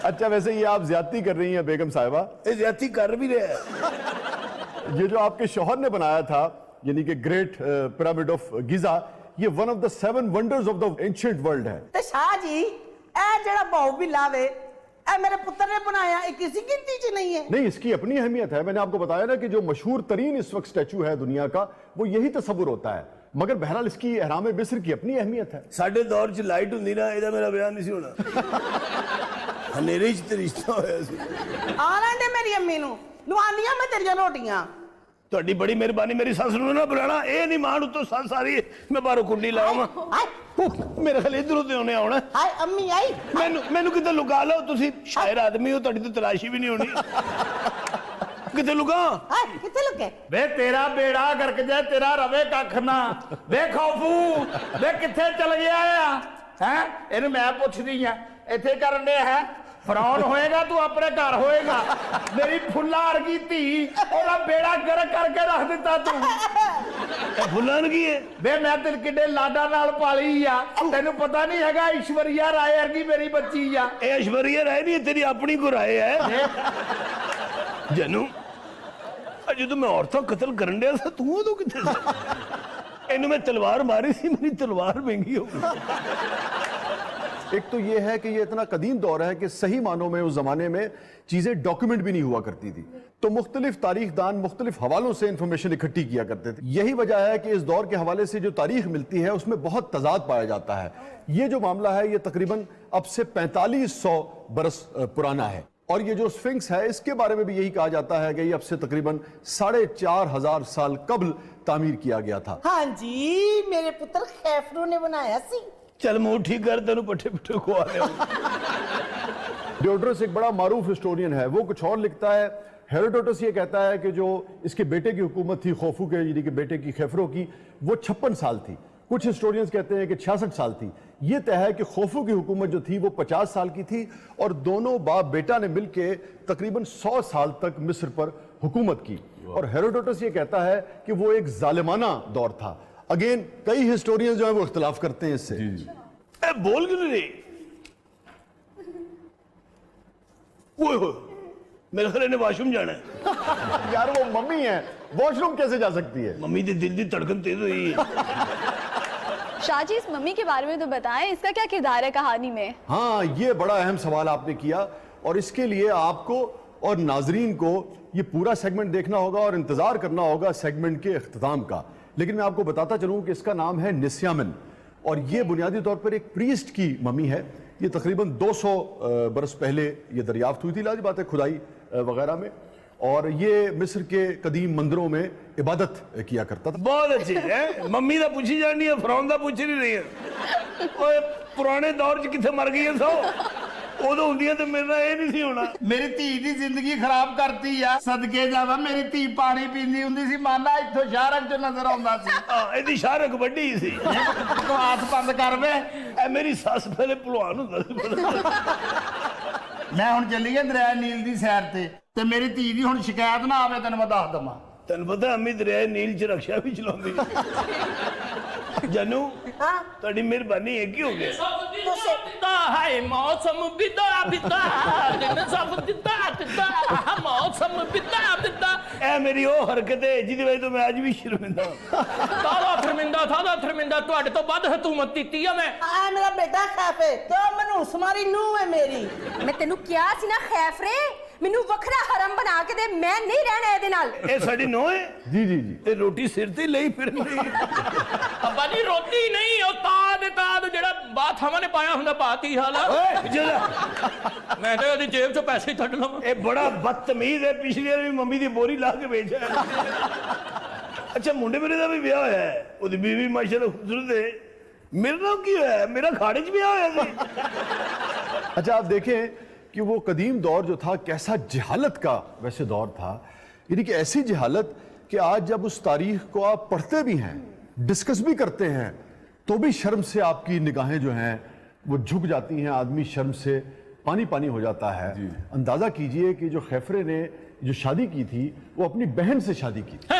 اچھا ویسے یہ آپ زیادتی کر رہی ہیں بیگم صاحبہ؟ زیادتی کر بھی رہے ہیں. یہ جو آپ کے شوہر نے بنایا تھا یعنی کہ گریٹ پیرامڈ آف گیزا، یہ one of the 7 wonders of the ancient world ہے. تے شاہ جی اے جڑا باؤ بلا وے اے میرے پتر نے بنایا، اے کسی گنتی چ نہیں ہے. نہیں، اس کی اپنی اہمیت ہے. میں نے آپ کو بتایا نا کہ جو مشہور ترین اس وقت سٹیچو ہے دنیا کا وہ یہی تصور ہوتا ہے، مگر بہرحال اس کی اہرام مصر کی اپنی اہمیت ہے. ساڈے دور چ لائٹ ہوندی نا ایدا میرا بیان نہیں سی ہونا. ہنیرے چ تے رشتہ ہویا سی. آنا دے میری امی نو لواندیاں میں تیریاں روٹیاں. تہاڈی بڑی مہربانی، میری سس نو نہ بلانا. اے نہیں مان اتوں سس آ رہی ہے میں باہروں کنڈی لاواں. میرے خیال ادھروں تے ہونے آنا. ہائے امی آئی مینوں کتے لکا لو، تسی شاعر آدمی ہو، تہاڈی تے تلاشی بھی نہیں ہونی. کتے لکا؟ ہائے کتے لکے؟ بے تیرا بیڑا گرک جائے تیرا روے ککھ نہ. بے خوفو بے کتھے چل گیا ہے؟ اینو میں پوچھدی ہاں ایتھے کرن دے ہے فراؤن ہوئے گا تو اپنے گھر ہوئے گا. میری پھلار کی تھی اولا بیڑا گرک کر کے رکھ دیتا تو. پھلان کی ہے؟ بے میں دل کڈے لاڈا نال پالی آ. تینوں پتہ نہیں ہے گا ایشوریا رائے ارگی میری بچی آ. اے ایشوریا رائے نہیں، تیری اپنی کو رائے ہے. جنو جدو میں عورتوں قتل کرن دیا تھا تو کتے سے؟ اینو میں تلوار ماری سی، میری تلوار مہنگی ہو گئی. ایک تو یہ ہے کہ یہ اتنا قدیم دور ہے کہ صحیح معنوں میں اس زمانے میں چیزیں ڈاکیومنٹ بھی نہیں ہوا کرتی تھی، تو مختلف تاریخ دان مختلف حوالوں سے انفارمیشن اکٹھی کیا کرتے تھے. یہی وجہ ہے کہ اس دور کے حوالے سے جو تاریخ ملتی ہے اس میں بہت تضاد پایا جاتا ہے. یہ جو معاملہ ہے یہ تقریباً اب سے 4500 برس پرانا ہے، اور یہ جو سفنکس ہے اس کے بارے میں بھی یہی کہا جاتا ہے کہ یہ اب سے تقریباً 4500 سال قبل تعمیر کیا گیا تھا. ہاں جی میرے پتر خیفرو نے بنایا سی. چل منہ ٹھیک کر، تینوں پٹھے پٹھے کو آ رہے ہو. ڈیوڈرس ایک بڑا معروف ہسٹورین ہے، وہ کچھ اور لکھتا ہے. ہیروڈوٹس یہ کہتا ہے کہ جو اس کے بیٹے کی حکومت تھی خوفو کے یعنی کہ بیٹے کی خیفرو کی، وہ 56 سال تھی. کچھ ہسٹورینز کہتے ہیں کہ 66 سال تھی. یہ طے ہے کہ خوفو کی حکومت جو تھی وہ 50 سال کی تھی، اور دونوں باپ بیٹا نے مل کے تقریباً 100 سال تک مصر پر حکومت کی. اور ہیروڈوٹس یہ کہتا ہے کہ وہ ایک ظالمانہ دور تھا. اگین کئی ہسٹورینز جو ہیں وہ اختلاف کرتے ہیں اس سے. اے بول کیوں نہیں رہی؟ میرے خیال نے واش روم جانا ہے. یار وہ ممی ہے، واش روم کیسے جا سکتی ہے؟ ممی دی دل دی تڑکن تیز ہوئی ہے. شاہ جی اس ممی کے بارے میں تو بتائیں، اس کا کیا کردار ہے کہانی میں؟ ہاں یہ بڑا اہم سوال آپ نے کیا، اور اس کے لیے آپ کو اور ناظرین کو یہ پورا سیگمنٹ دیکھنا ہوگا اور انتظار کرنا ہوگا سیگمنٹ کے اختتام کا. لیکن میں آپ کو بتاتا چلوں کہ اس کا نام ہے نسیامن، اور یہ بنیادی طور پر ایک پریسٹ کی ممی ہے. یہ تقریباً 200 برس پہلے یہ دریافت ہوئی تھی، لازم بات ہے کھدائی وغیرہ میں، اور یہ مصر کے قدیم مندروں میں عبادت کیا کرتا تھا. بہت اچھی ہے. ممی دا پوچھی جانی ہے، فراؤن دا پوچھی نہیں رہی ہے. پرانے دور چ کتنے مر گئی ہے سو ادو ہوں تو میرا یہ نہیں سی ہونا. میری دھی دی زندگی خراب کرتی ہے. صدقے جاوا میری دھی پانی پیندی ہوندی سی، مانا اتھوں شارک جو نظر آਉਂدا سی. ایدی شارک بڑی سی. بکواس بند کر وے. اے میری ساس پہلے پلوان ہوندا سی. میں ہن چلی گیا دریائے نیل دی سیر تے میری دھی دی ہن شکایت نہ آوے تینوں میں دس دواں. تینوں پتہ امی دریائے نیل چ رکشا بھی چلاوندی. جنو تہاڈی مہربانی ایک ہی ہو گیا. ہے موسم بدا بدا دن سب ددا ددا موسم بدا بدا. اے میری وہ حرکت ہے جی دی وجہ تو میں اج بھی شرمندہ ہوں. تھا تھرمندہ تواڈے تو بعد حکومت دتی ہے. میں اے میرا بیٹا خیفے تو منوس ماری نو ہے میری. میں تینوں کیا سی نا خیفرے مینوں وکھرا حرم بنا کے دے، میں نہیں رہنا اے دے نال. اے ساڈی نو ہے. جی جی جی. تے روٹی سر تے لئی پھر نہیں. ابا جی روٹی نہیں او تاج جڑا بات ہماں نے پایا ہوندا پاتی حالا. اوئے جلا میں تے اودی جیب چوں پیسے کڈ لواں. اے بڑا بدتمیز ہے. پچھلی بار بھی ممی دی بوری لا کے بیچا ہے. اچھا منڈے میرے دا بھی بیاہ ہویا ہے، اودی بیوی ماشاءاللہ خوبصورت ہے. میرے نام کی ہویا ہے؟ میرا کھاڑے چ بیاہ ہویا سی. اچھا آپ دیکھیں کہ وہ قدیم دور جو تھا کیسا جہالت کا ویسے دور تھا، یعنی کہ ایسی جہالت کہ آج جب اس تاریخ کو آپ پڑھتے بھی ہیں، ڈسکس بھی کرتے ہیں، تو بھی شرم سے آپ کی نگاہیں جو ہیں وہ جھک جاتی ہیں. آدمی شرم سے پانی پانی ہو جاتا ہے. اندازہ کیجئے کہ جو خیفرے نے جو شادی کی تھی وہ اپنی بہن سے شادی کی تھی.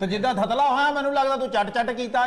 ਤੇ ਜਿੱਦਾਂ ਥਤਲਾ ਹੋਇਆ ਮੈਨੂੰ ਲੱਗਦਾ ਤੂੰ ਚੱਟ ਚੱਟ ਕੀਤਾ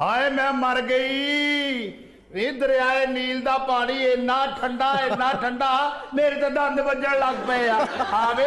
ਹਾਏ ਮੈਂ ਮਰ ਗਈ ਵੀ ਦਰਿਆਏ ਨੀਲ ਦਾ ਪਾਣੀ ਇੰਨਾ ਠੰਡਾ ਮੇਰੇ ਤੇ ਦੰਦ ਵੱਜਣ ਲੱਗ ਪਏ ਆ। ਆਵੇ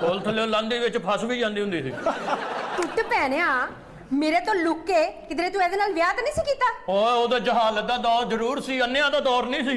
ਕੋਲ ਥੱਲੇ ਲਾਂਦੇ ਵਿੱਚ ਫਸ ਵੀ ਜਾਂਦੀ ਹੁੰਦੀ ਸੀ। ਟੁੱਟ ਪੈਣਿਆ ਮੇਰੇ ਤੋਂ ਲੁੱਕ ਕੇ ਕਿਧਰੇ ਤੂੰ ਇਹਦੇ ਨਾਲ ਵਿਆਹ ਤਾਂ ਨਹੀਂ ਸੀ ਕੀਤਾ? ਓਏ ਉਹਦਾ ਜਹਾਲਤ ਦਾ ਦੌਰ ਜ਼ਰੂਰ ਸੀ, ਅੰਨਿਆਂ ਦਾ ਦੌਰ ਨਹੀਂ ਸੀ।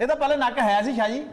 ਇਹ ਤਾਂ ਪਹਿਲੇ ਨੱਕ ਹੈ ਸੀ ਸ਼ਾਹ ਜੀ।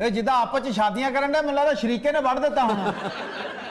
ਇਹ ਜਿੱਦਾਂ ਆਪਸ ਚ ਸ਼ਾਦੀਆਂ ਕਰਨ ਦੇ ਮੈਨੂੰ ਲੱਗਦਾ ਸ਼ਰੀਕੇ ਨੇ ਵੱਢ ਦਿੱਤਾ ਹੁਣ।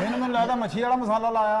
ਇਹਨੂੰ ਮੈਨੂੰ ਲੱਗਦਾ ਮੱਛੀ ਵਾਲਾ ਮਸਾਲਾ ਲਾਇਆ।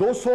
200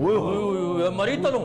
ਓਏ ਮਰੀ ਤਲੋਂ।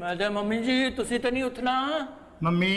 ਮੈਂ ਕਿਹਾ ਮੰਮੀ ਜੀ ਤੁਸੀਂ ਤਾਂ ਨਹੀਂ ਉੱਠਣਾ? ਮੰਮੀ